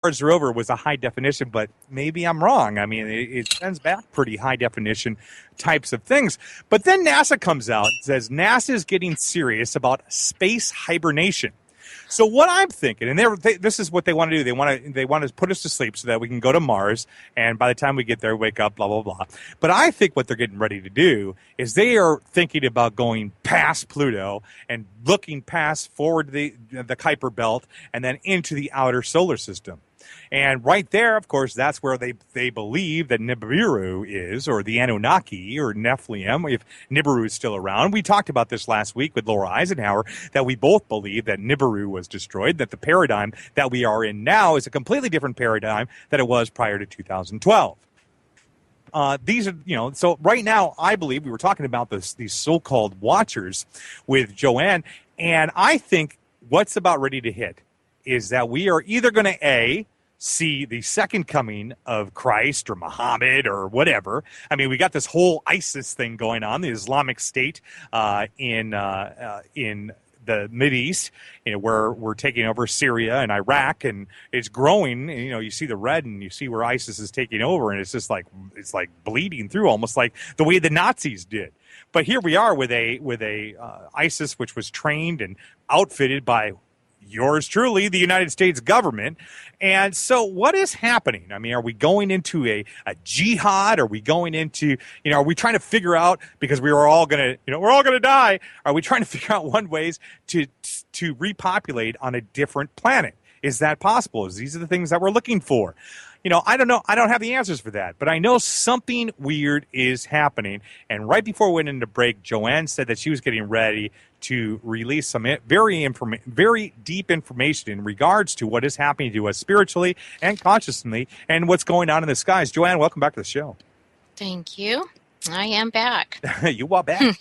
Mars rover was a high definition, but maybe I'm wrong. I mean, it sends back pretty high definition types of things. But then NASA comes out and says NASA is getting serious about space hibernation. So what I'm thinking, and this is what they want to do. They want to put us to sleep so that we can go to Mars, and by the time we get there, wake up, blah blah blah. But I think what they're getting ready to do is they are thinking about going past Pluto and looking past forward the Kuiper Belt and then into the outer solar system. And right there, of course, that's where they believe that Nibiru is, or the Anunnaki, or Nephilim, if Nibiru is still around. We talked about this last week with Laura Eisenhower, that we both believe that Nibiru was destroyed, that the paradigm that we are in now is a completely different paradigm than it was prior to 2012. These are, so right now, I believe we were talking about these so-called watchers with JoAnne, and I think what's about ready to hit is that we are either going to, see the second coming of Christ or Muhammad or whatever. I mean, we got this whole ISIS thing going on, the Islamic State in the Mideast, where we're taking over Syria and Iraq, and it's growing. And, you see the red, and you see where ISIS is taking over, and it's just like bleeding through, almost like the way the Nazis did. But here we are with a ISIS which was trained and outfitted by yours truly, the United States government. And so what is happening? I mean, are we going into a jihad? Are we going into, are we trying to figure out, because we're all going to die. Are we trying to figure out ways to repopulate on a different planet? Is that possible? These are the things that we're looking for. I don't know. I don't have the answers for that, but I know something weird is happening. And right before we went into break, JoAnne said that she was getting ready to release some very deep information in regards to what is happening to us spiritually and consciously and what's going on in the skies. JoAnne, welcome back to the show. Thank you. I am back. You are back.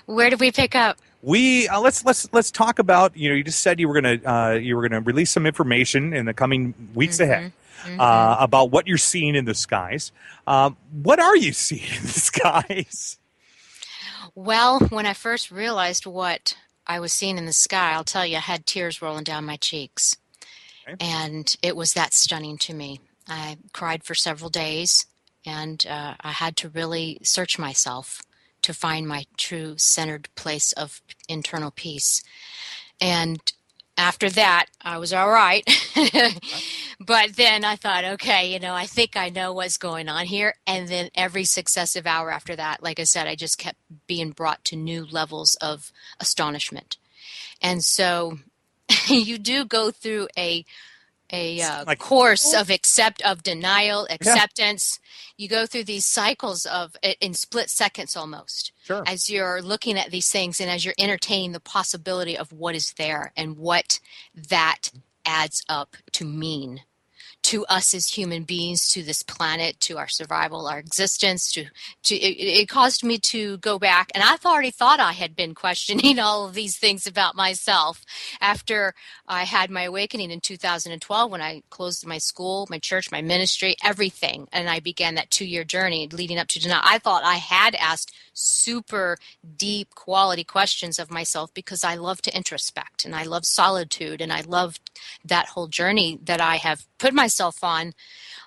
Where did we pick up? We let's talk about, you just said you were gonna release some information in the coming weeks ahead about what you're seeing in the skies. What are you seeing in the skies? Well, when I first realized what I was seeing in the sky, I'll tell you, I had tears rolling down my cheeks. Okay. And it was that stunning to me. I cried for several days, and I had to really search myself to find my true centered place of internal peace. And after that, I was all right. But then I thought, okay, I think I know what's going on here. And then every successive hour after that, like I said, I just kept being brought to new levels of astonishment. And so you do go through a course of denial, acceptance. Yeah. You go through these cycles in split seconds almost. Sure. As you're looking at these things and as you're entertaining the possibility of what is there and what that adds up to mean to us as human beings, to this planet, to our survival, our existence. It caused me to go back, and I've already thought I had been questioning all of these things about myself after I had my awakening in 2012 when I closed my school, my church, my ministry, everything, and I began that 2-year journey leading up to now. I thought I had asked super deep quality questions of myself because I love to introspect, and I love solitude, and I love that whole journey that I have put myself on.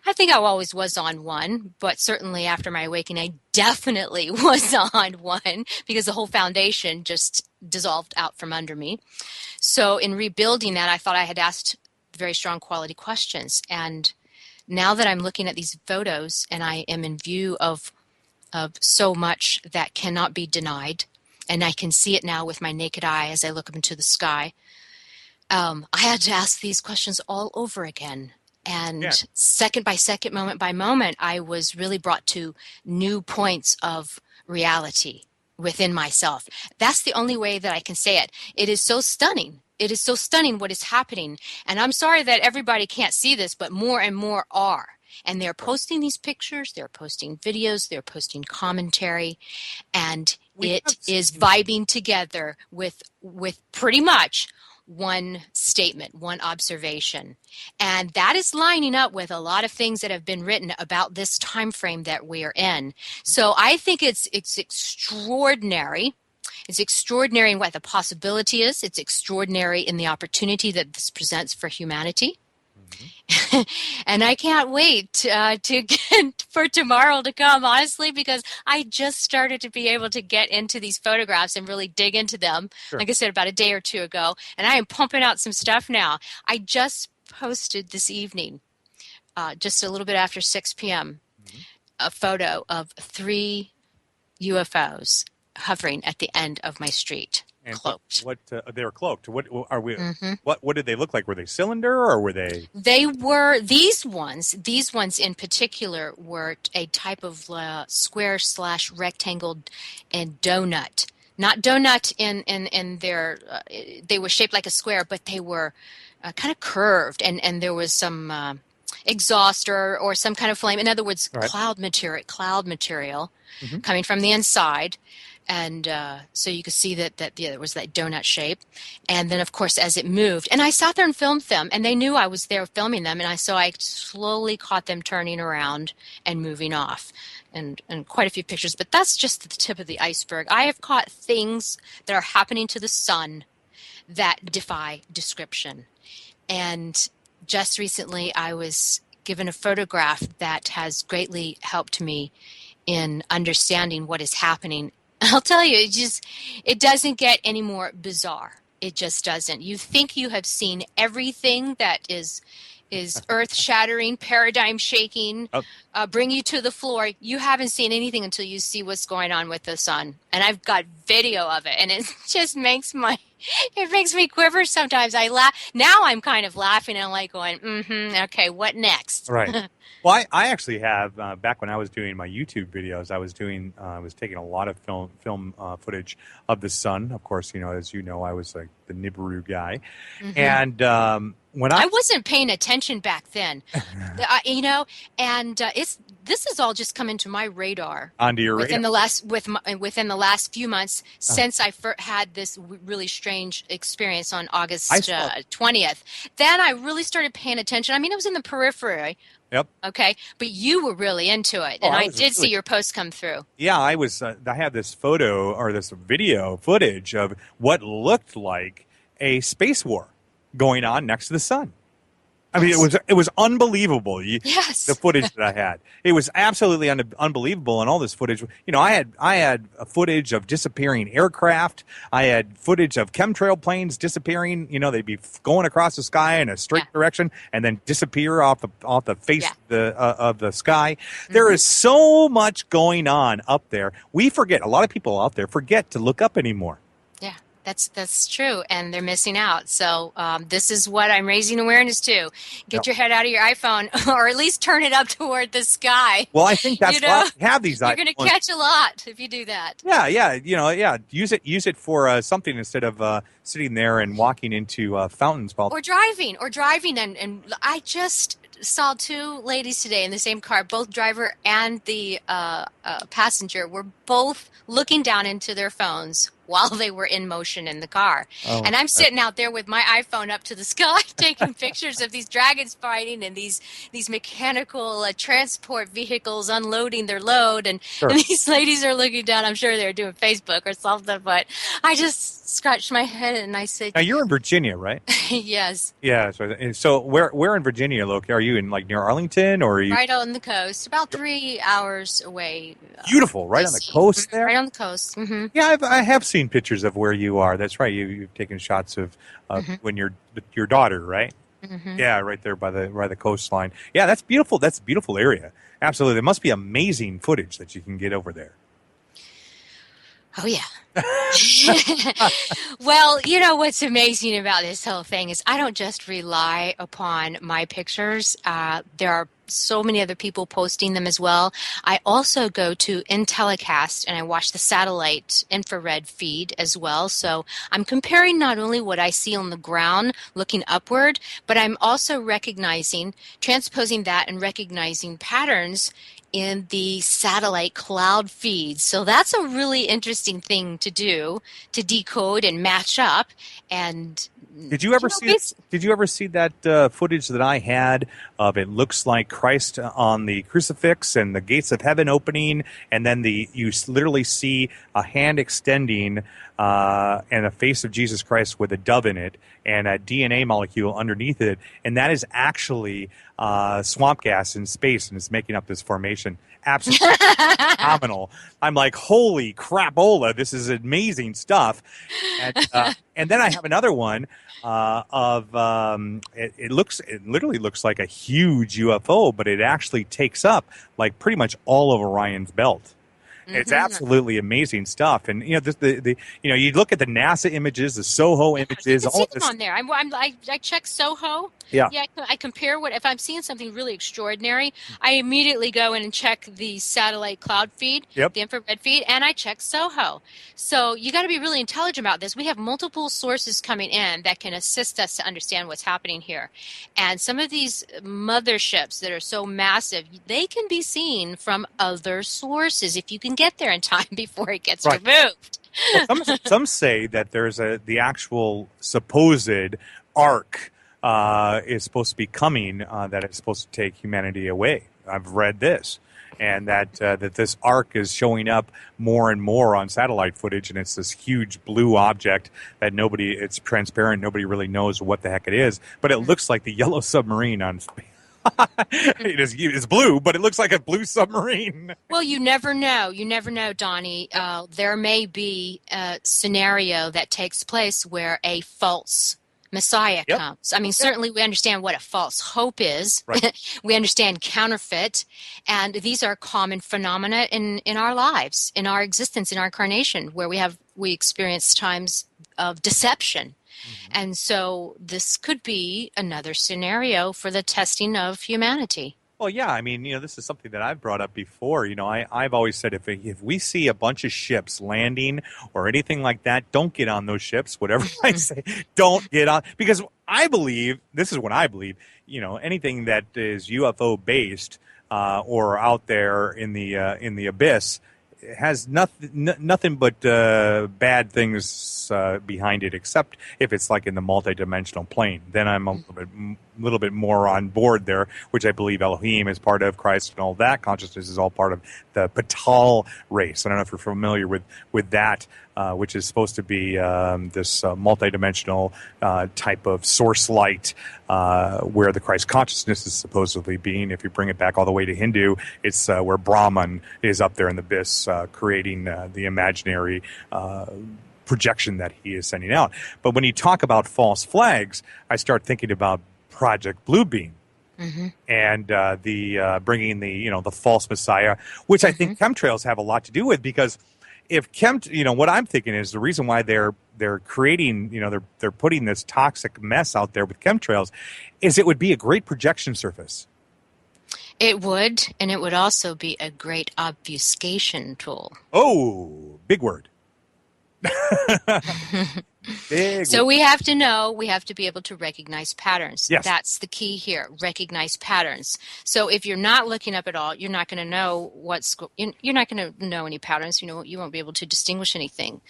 I think I always was on one, but certainly after my awakening, I definitely was on one because the whole foundation just dissolved out from under me. So in rebuilding that, I thought I had asked very strong quality questions. And now that I'm looking at these photos and I am in view of so much that cannot be denied, and I can see it now with my naked eye as I look up into the sky, I had to ask these questions all over again. And second by second, moment by moment, I was really brought to new points of reality within myself. That's the only way that I can say it. It is so stunning. It is so stunning what is happening. And I'm sorry that everybody can't see this, but more and more are. And they're posting these pictures, they're posting videos, they're posting commentary, and it is vibing together with pretty much one statement, one observation. And that is lining up with a lot of things that have been written about this time frame that we are in. So I think it's extraordinary. It's extraordinary in what the possibility is. It's extraordinary in the opportunity that this presents for humanity. And I can't wait to get for tomorrow to come, honestly, because I just started to be able to get into these photographs and really dig into them. Sure. Like I said, about a day or two ago, and I am pumping out some stuff now. I just posted this evening, just a little bit after 6 p.m., a photo of 3 UFOs hovering at the end of my street, And cloaked. what they were cloaked. What are we? Mm-hmm. What did they look like? Were they cylinder or were they? They were these ones. These ones in particular were a type of square / rectangle and donut. Not donut in their. They were shaped like a square, but they were kind of curved, and there was some exhaust or some kind of flame. In other words, Right. cloud material coming from the inside. And so you could see that there was that donut shape. And then, of course, as it moved, and I sat there and filmed them, and they knew I was there filming them, and I slowly caught them turning around and moving off, and quite a few pictures. But that's just the tip of the iceberg. I have caught things that are happening to the sun that defy description. And just recently, I was given a photograph that has greatly helped me in understanding what is happening. I'll tell you, it doesn't get any more bizarre. It just doesn't. You think you have seen everything that is earth-shattering, paradigm-shaking, bring you to the floor. You haven't seen anything until you see what's going on with the sun. And I've got video of it, and it just makes me quiver sometimes. I laugh. Now I'm kind of laughing, and I'm like going, okay, what next? Right. Well, I actually have, back when I was doing my YouTube videos, I was taking a lot of film footage of the sun. Of course, as you know, I was like the Nibiru guy. And when I wasn't paying attention back then, and this is all just come into my radar onto your within radar. within the last few months since I had this really strange experience on August 20th. Then I really started paying attention. I mean, it was in the periphery. Yep. Okay, but you were really into it, and I did see your post come through. Yeah, I was. I had this photo or this video footage of what looked like a space war going on next to the sun. I mean, it was unbelievable. Yes. The footage that I had, it was absolutely unbelievable. And all this footage, I had a footage of disappearing aircraft. I had footage of chemtrail planes disappearing. They'd be going across the sky in a straight direction and then disappear off the face of the sky. There is so much going on up there. We forget. A lot of people out there forget to look up anymore. Yeah. That's true, and they're missing out. So this is what I'm raising awareness to. Get your head out of your iPhone, or at least turn it up toward the sky. Well, I think that's why we have these. You're going to catch a lot if you do that. Yeah. Use it for something instead of sitting there and walking into fountains. Or driving, and I just saw 2 ladies today in the same car. Both driver and the passenger were both looking down into their phones while they were in motion in the car. And I'm sitting out there with my iPhone up to the sky taking pictures of these dragons fighting and these mechanical transport vehicles unloading their load. And these ladies are looking down. I'm sure they're doing Facebook or something, but I just scratched my head and I said... Now, you're in Virginia, right? Yes. Yeah. So where in Virginia, located? Are you in like near Arlington or are you... Right on the coast, about 3 hours away. Beautiful, right on the coast there? Right on the coast. Mm-hmm. Yeah, I have seen pictures of where you are. That's right. You've taken shots of when your daughter, right? Mm-hmm. Yeah, right there by the coastline. Yeah, that's beautiful. That's a beautiful area. Absolutely. There must be amazing footage that you can get over there. Oh, yeah. Well, what's amazing about this whole thing is I don't just rely upon my pictures. There are so many other people posting them as well. I also go to IntelliCast and I watch the satellite infrared feed as well. So I'm comparing not only what I see on the ground looking upward, but I'm also transposing that and recognizing patterns in the satellite cloud feeds. So that's a really interesting thing to do, to decode and match up. And Did you ever see? Did you ever see that footage that I had of it? Looks like Christ on the crucifix and the gates of heaven opening, and then you literally see a hand extending and a face of Jesus Christ with a dove in it and a DNA molecule underneath it, and that is actually swamp gas in space, and it's making up this formation. Absolutely phenomenal. I'm like, holy crapola, this is amazing stuff. And then I have another one of it literally looks like a huge UFO, but it actually takes up like pretty much all of Orion's belt. It's absolutely amazing stuff, and you know you look at the NASA images, the SOHO images, all this on there. I check SOHO. Yeah, I compare if I'm seeing something really extraordinary, I immediately go in and check the satellite cloud feed, the infrared feed, and I check SOHO. So you got to be really intelligent about this. We have multiple sources coming in that can assist us to understand what's happening here, and some of these motherships that are so massive, they can be seen from other sources if you can get there in time before it gets removed. Well, some say that there's the actual supposed ark is supposed to be coming that is supposed to take humanity away. I've read this, and that this ark is showing up more and more on satellite footage, and it's this huge blue object that it's transparent, nobody really knows what the heck it is, but it looks like the yellow submarine on space. It's blue, but it looks like a blue submarine. Well, you never know. You never know, Donnie. There may be a scenario that takes place where a false Messiah comes. I mean, certainly we understand what a false hope is. Right. We understand counterfeit. And these are common phenomena in our lives, in our existence, in our incarnation, where we experience times of deception. And so this could be another scenario for the testing of humanity. Well, yeah, I mean, this is something that I've brought up before. I've always said if we see a bunch of ships landing or anything like that, don't get on those ships. Whatever I say, don't get on, because I believe, this is what I believe, anything that is UFO based or out there in the abyss has nothing but bad things behind it, except if it's like in the multidimensional plane. Then I'm a little bit more on board there, which I believe Elohim is part of, Christ and all that. Consciousness is all part of the Patal race. I don't know if you're familiar with that, which is supposed to be this multidimensional type of source light where the Christ consciousness is supposedly being. If you bring it back all the way to Hindu, it's where Brahman is up there in the abyss creating the imaginary projection that he is sending out. But when you talk about false flags, I start thinking about Project Bluebeam. And the bringing the false Messiah, which I think chemtrails have a lot to do with, because if what I'm thinking is the reason why they're creating, they're putting this toxic mess out there with chemtrails, is it would be a great projection surface. It would, and it would also be a great obfuscation tool. Oh, big word. So we have to be able to recognize patterns. Yes. That's the key here, recognize patterns. So if you're not looking up at all, you're not going to know you're not going to know any patterns. You won't be able to distinguish anything.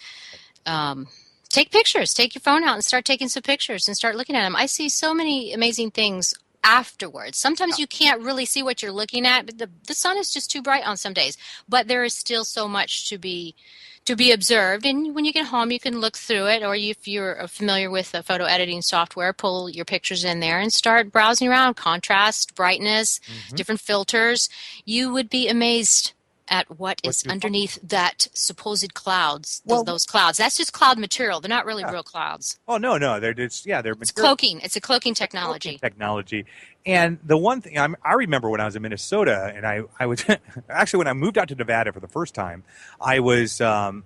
Take pictures. Take your phone out and start taking some pictures and start looking at them. I see so many amazing things afterwards. Sometimes you can't really see what you're looking at, but the sun is just too bright on some days. But there is still so much to be observed, and when you get home you can look through it, or if you're familiar with a photo editing software, pull your pictures in there and start browsing around, contrast, brightness, different filters. You would be amazed at what is underneath that supposed clouds, those clouds. That's just cloud material. They're not really real clouds. Oh, no, they're just, they're It's cloaking. It's a cloaking technology. And the one thing, I remember when I was in Minnesota, and I was, actually when I moved out to Nevada for the first time, I was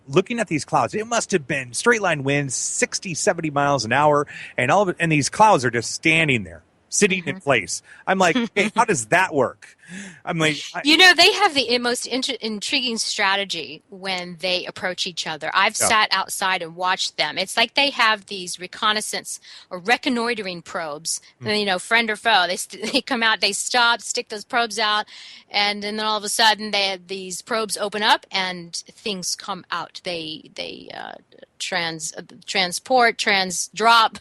looking at these clouds. It must have been straight line winds, 60, 70 miles an hour, and all of it, and these clouds are just standing there. sitting in place. I'm like, hey, how does that work? I'm like, They have the most intriguing strategy when they approach each other. I've sat outside and watched them. It's like they have these reconnaissance or reconnoitering probes, friend or foe. They come out, they stop, stick those probes out, and then all of a sudden these probes open up and things come out. They transport, drop.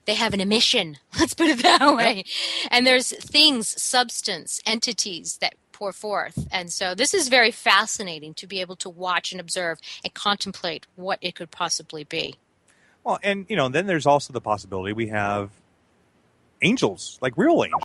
They have an emission, let's put it that way. And there's things, substance, entities that pour forth. And so this is very fascinating to be able to watch and observe and contemplate what it could possibly be. Well, and, then there's also the possibility we have angels, like real angels.